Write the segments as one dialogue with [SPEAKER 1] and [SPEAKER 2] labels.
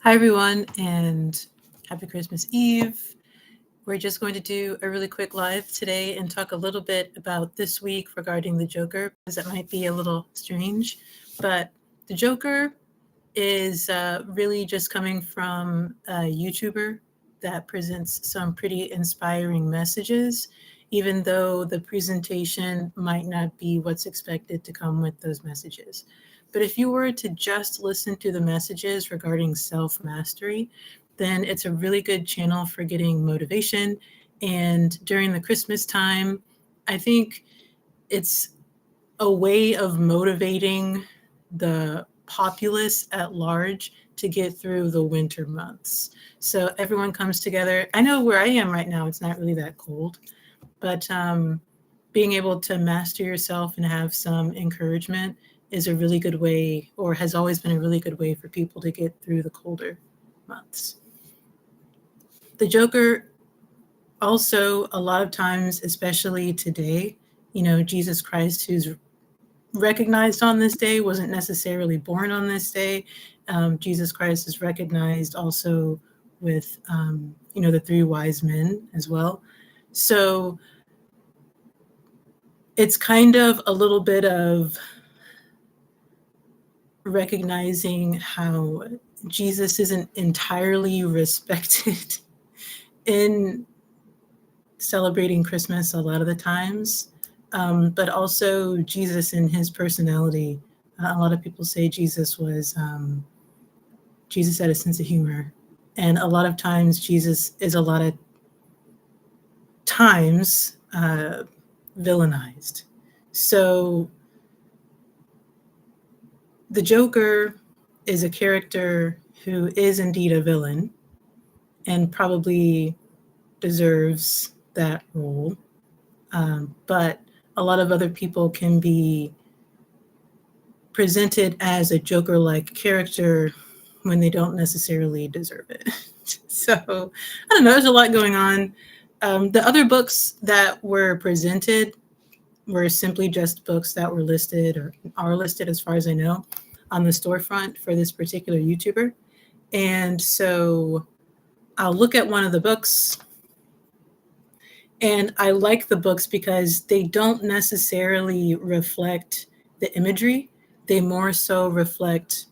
[SPEAKER 1] Hi, everyone, and happy Christmas Eve. We're just going to do a really quick live today and talk a little bit about this week regarding the Joker, because it might be a little strange. But the Joker is really just coming from a YouTuber that presents some pretty inspiring messages, even though the presentation might not be what's expected to come with those messages. But if you were to just listen to the messages regarding self mastery, then it's a really good channel for getting motivation. And during the Christmas time, I think it's a way of motivating the populace at large to get through the winter months. So everyone comes together. I know where I am right now, it's not really that cold, but being able to master yourself and have some encouragement is a really good way, or has always been a really good way for people to get through the colder months. The Joker also, a lot of times, especially today, Jesus Christ, who's recognized on this day, wasn't necessarily born on this day. Jesus Christ is recognized also with, the three wise men as well. So it's kind of a little bit of recognizing how Jesus isn't entirely respected in celebrating Christmas a lot of the times, but also Jesus and his personality. A lot of people say Jesus had a sense of humor, and a lot of times Jesus is a lot of times villainized. So the Joker is a character who is indeed a villain and probably deserves that role. But a lot of other people can be presented as a Joker-like character when they don't necessarily deserve it. So I don't know, there's a lot going on. The other books that were presented were simply just books that were listed, or are listed as far as I know, on the storefront for this particular YouTuber. And so I'll look at one of the books, and I like the books because they don't necessarily reflect the imagery. They more so reflect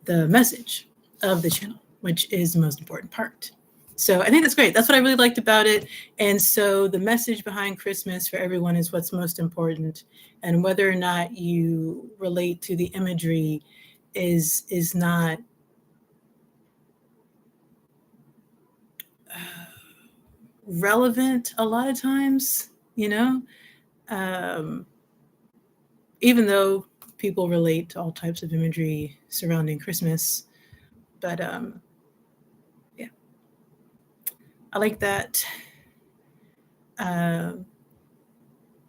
[SPEAKER 1] the message of the channel, which is the most important part. So I think that's great. That's what I really liked about it. And so the message behind Christmas for everyone is what's most important. And whether or not you relate to the imagery is not relevant a lot of times, even though people relate to all types of imagery surrounding Christmas. But yeah, I like that.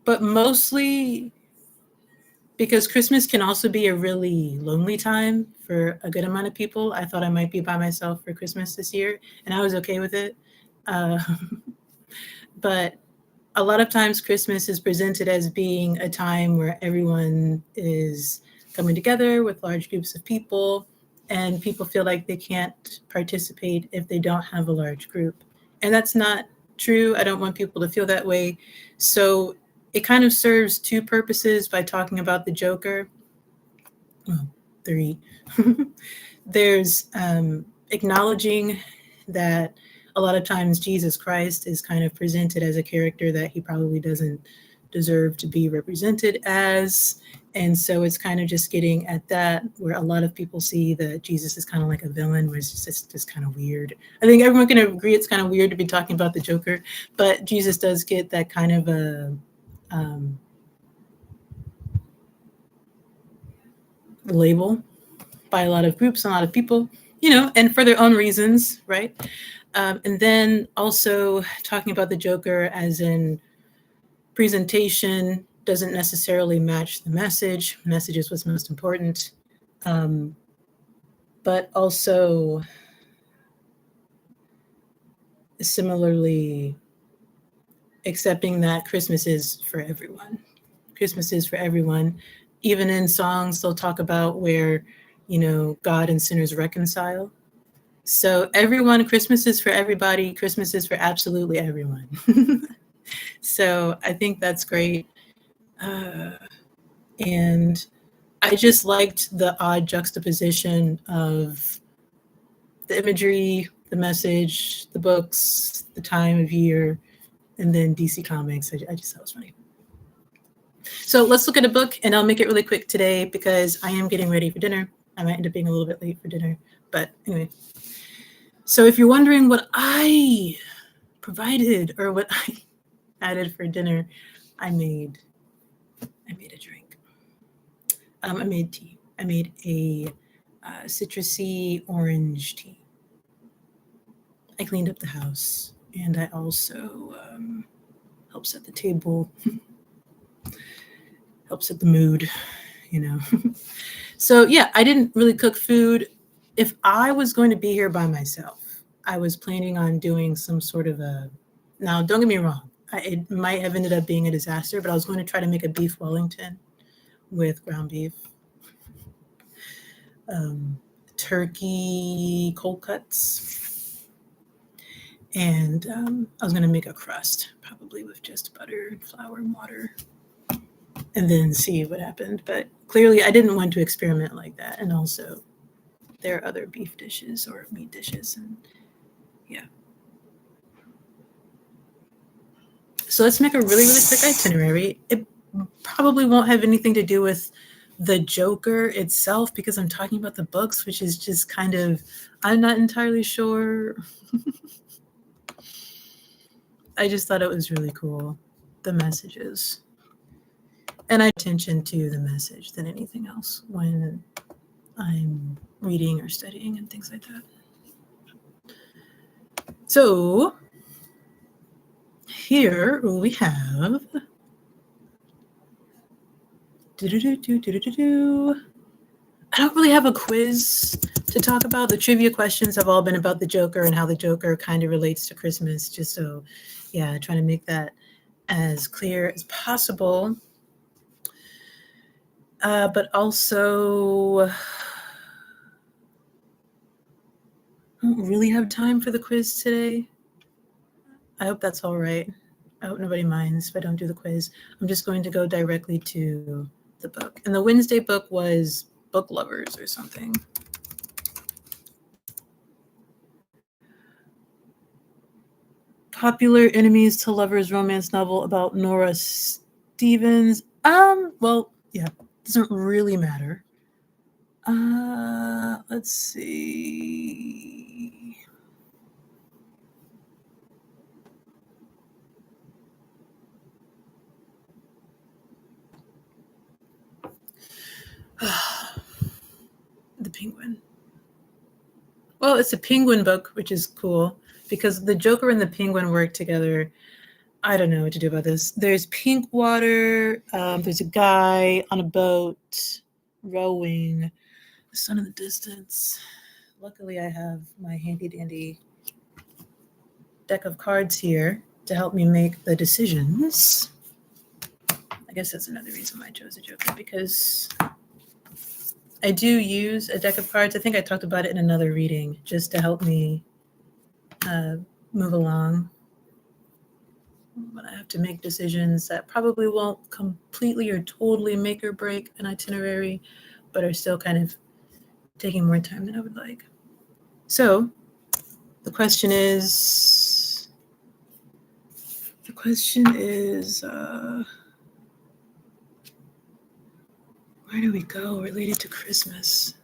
[SPEAKER 1] But mostly because Christmas can also be a really lonely time for a good amount of people. I thought I might be by myself for Christmas this year, and I was okay with it. But a lot of times Christmas is presented as being a time where everyone is coming together with large groups of people, and people feel like they can't participate if they don't have a large group. And that's not true. I don't want people to feel that way. So it kind of serves two purposes by talking about the Joker. Well, three. There's acknowledging that a lot of times Jesus Christ is kind of presented as a character that he probably doesn't deserve to be represented as. And so it's kind of just getting at that, where a lot of people see that Jesus is kind of like a villain, where it's just kind of weird. I think everyone can agree it's kind of weird to be talking about the Joker, but Jesus does get that kind of a label by a lot of groups, a lot of people, and for their own reasons, right? And then also talking about the Joker as in presentation doesn't necessarily match the message. Message is what's most important. But also similarly accepting that Christmas is for everyone. Christmas is for everyone. Even in songs, they'll talk about where, God and sinners reconcile. So everyone, Christmas is for everybody. Christmas is for absolutely everyone. So I think that's great. And I just liked the odd juxtaposition of the imagery, the message, the books, the time of year, and then DC Comics. I just thought it was funny. So let's look at a book, and I'll make it really quick today because I am getting ready for dinner. I might end up being a little bit late for dinner, but anyway. So if you're wondering what I provided or what I added for dinner, I made a drink. I made tea. I made a citrusy orange tea. I cleaned up the house, and I also helped set the table, helped set the mood, you know. So yeah, I didn't really cook food. If I was going to be here by myself, I was planning on doing some sort of a. Now, don't get me wrong, it might have ended up being a disaster, but I was going to try to make a beef Wellington with ground beef, turkey cold cuts, and I was going to make a crust, probably with just butter and flour and water, and then see what happened. But clearly, I didn't want to experiment like that, and also there are other beef dishes or meat dishes, and yeah. So let's make a really, really quick itinerary. It probably won't have anything to do with the Joker itself because I'm talking about the books, which is just kind of, I'm not entirely sure. I just thought it was really cool, the messages. And I pay attention to the message than anything else when I'm reading or studying and things like that. So here we have I don't really have a quiz to talk about. The trivia questions have all been about the Joker and how the Joker kind of relates to Christmas, just so, yeah, trying to make that as clear as possible. But also, I don't really have time for the quiz today. I hope that's all right. I hope nobody minds if I don't do the quiz. I'm just going to go directly to the book. And the Wednesday book was Book Lovers or something. Popular enemies to lovers romance novel about Nora Stevens. Well, yeah, doesn't really matter. Let's see. The Penguin. Well, it's a Penguin book, which is cool because the Joker and the Penguin work together. I don't know what to do about this. There's pink water. There's a guy on a boat rowing. The sun in the distance. Luckily, I have my handy dandy deck of cards here to help me make the decisions. I guess that's another reason why I chose a Joker, because I do use a deck of cards. I think I talked about it in another reading, just to help me move along when I have to make decisions that probably won't completely or totally make or break an itinerary, but are still kind of taking more time than I would like. So the question is, where do we go related to Christmas?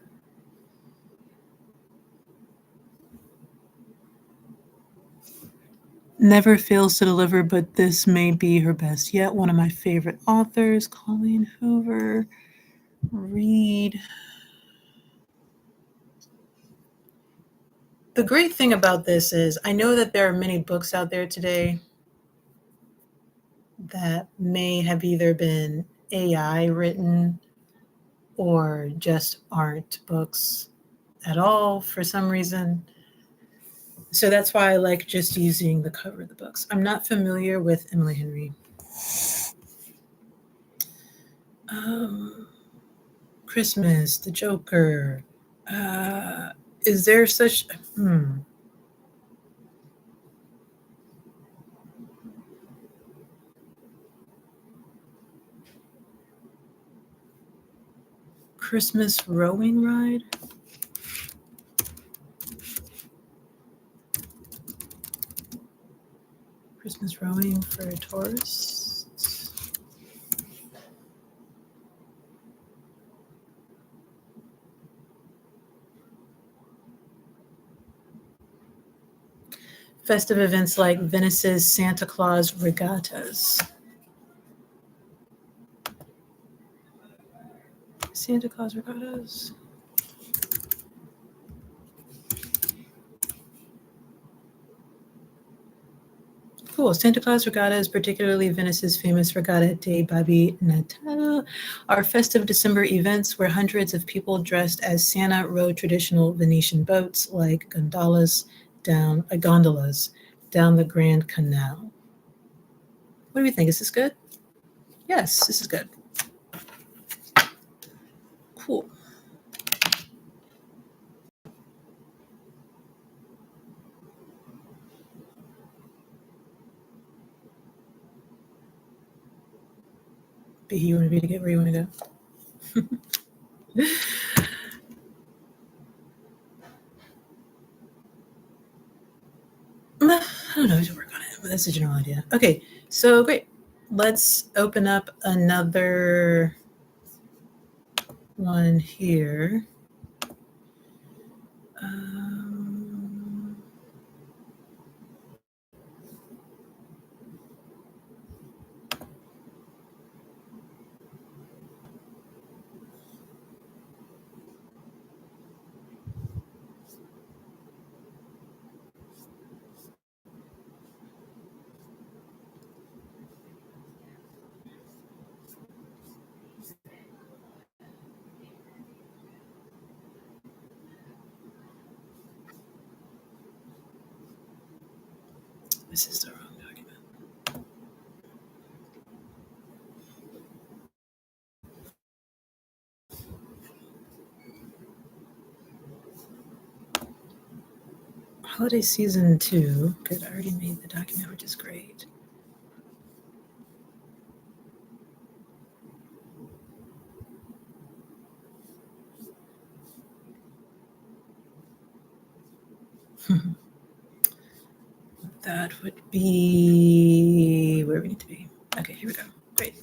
[SPEAKER 1] Never fails to deliver, but this may be her best yet. One of my favorite authors, Colleen Hoover. Read. The great thing about this is I know that there are many books out there today that may have either been AI written or just aren't books at all for some reason. So that's why I like just using the cover of the books. I'm not familiar with Emily Henry. Christmas, the Joker. Is there such Christmas rowing ride? Christmas rowing for tourists? Festive events like Venice's Santa Claus regattas. Santa Claus regattas. Cool. Santa Claus Regatta is particularly Venice's famous Regatta dei Babbi Natale, are festive December events where hundreds of people dressed as Santa row traditional Venetian boats like gondolas down the Grand Canal. What do we think? Is this good? Yes, this is good. Cool. Be you want to be to get where you want to go. I don't know to work on it, but that's a general idea. Okay, so great. Let's open up another one here. This is the wrong document. Holiday season 2. Good, I already made the document, which is great. That would be where we need to be. Okay, here we go. Great.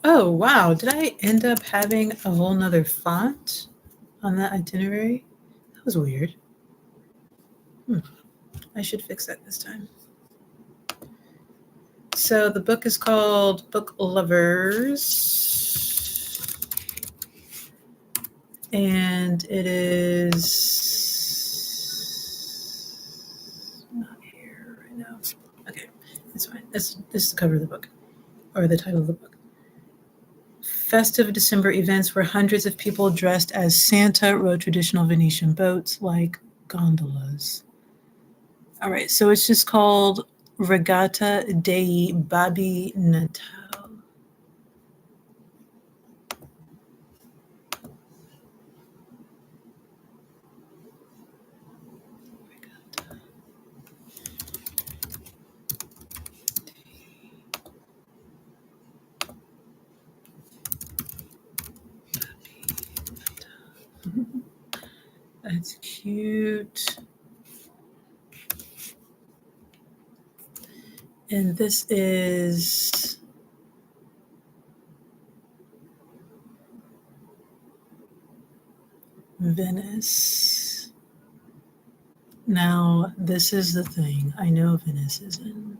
[SPEAKER 1] Oh, wow. Did I end up having a whole nother font on that itinerary? That was weird. I should fix that this time. So the book is called Book Lovers. And it is not here right now. Okay, it's fine. This is the cover of the book, or the title of the book. Festive December events where hundreds of people dressed as Santa row traditional Venetian boats like gondolas. All right, so it's just called Regatta dei Babbi Natale. That's cute. And this is Venice. Now, this is the thing. I know Venice is in.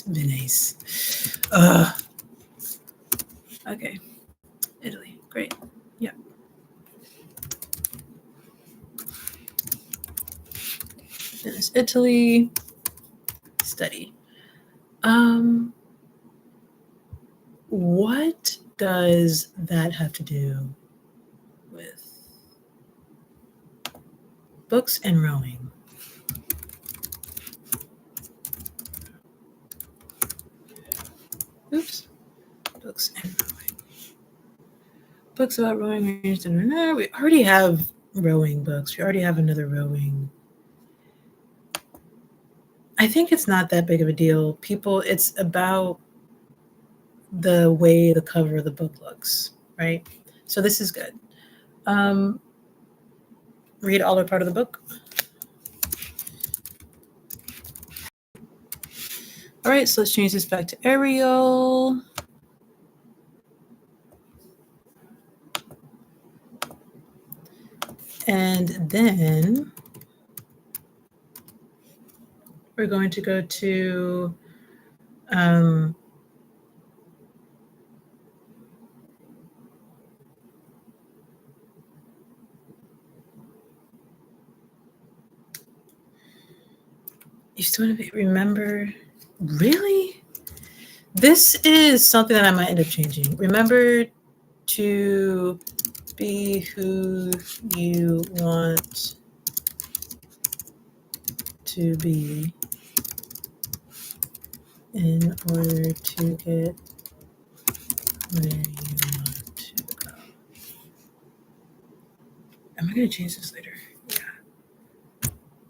[SPEAKER 1] Venice. Okay. Italy. Great. Yeah. Venice, Italy. Study. What does that have to do with books and rowing? Oops. Books and rowing. Books about rowing. No, we already have rowing books. We already have another rowing. I think it's not that big of a deal. People, it's about the way the cover of the book looks, right? So this is good. Read all or part of the book. All right, so let's change this back to Arial. And then we're going to go to you still want to remember, really? This is something that I might end up changing. Remember to be who you want to be in order to get where you want to go. Am I going to change this later? Yeah.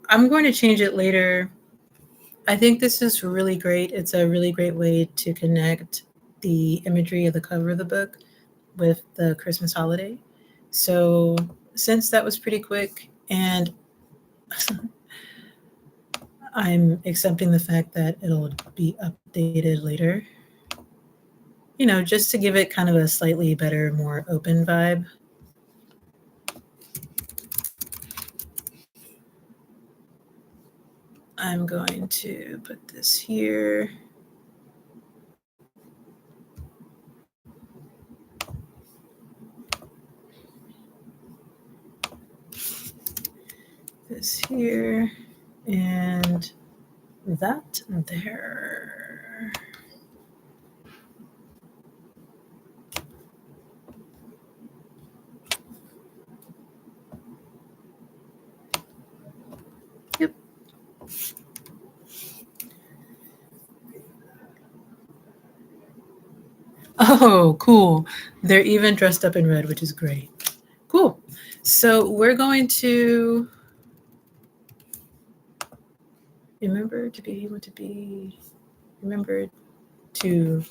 [SPEAKER 1] I'm going to change it later. I think this is really great. It's a really great way to connect the imagery of the cover of the book with the Christmas holiday. So since that was pretty quick, and I'm accepting the fact that it'll be updated later, just to give it kind of a slightly better, more open vibe. I'm going to put this here. This here and that there. Yep. Oh, cool. They're even dressed up in red, which is great. Cool. So we're going to remember to be able to be, remember to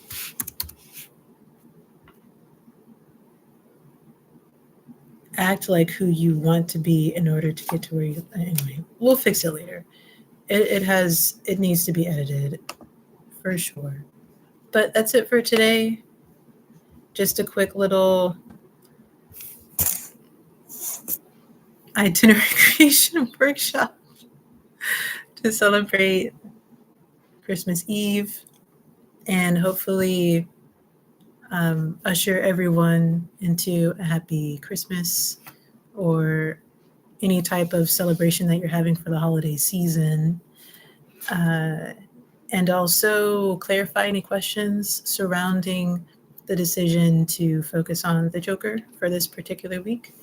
[SPEAKER 1] act like who you want to be in order to get to where you, anyway, we'll fix it later. It needs to be edited for sure. But that's it for today. Just a quick little itinerary creation workshop to celebrate Christmas Eve and hopefully usher everyone into a happy Christmas or any type of celebration that you're having for the holiday season. And also clarify any questions surrounding the decision to focus on the Joker for this particular week.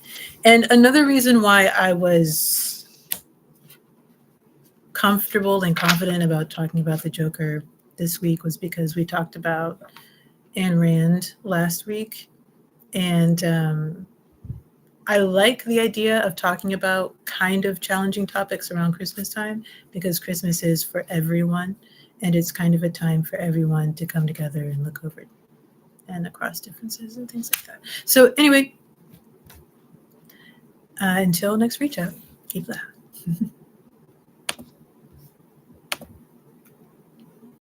[SPEAKER 1] And another reason why I was comfortable and confident about talking about the Joker this week was because we talked about Ayn Rand last week. And I like the idea of talking about kind of challenging topics around Christmas time because Christmas is for everyone. And it's kind of a time for everyone to come together and look over and across differences and things like that. So anyway, until next reach out, keep laughing.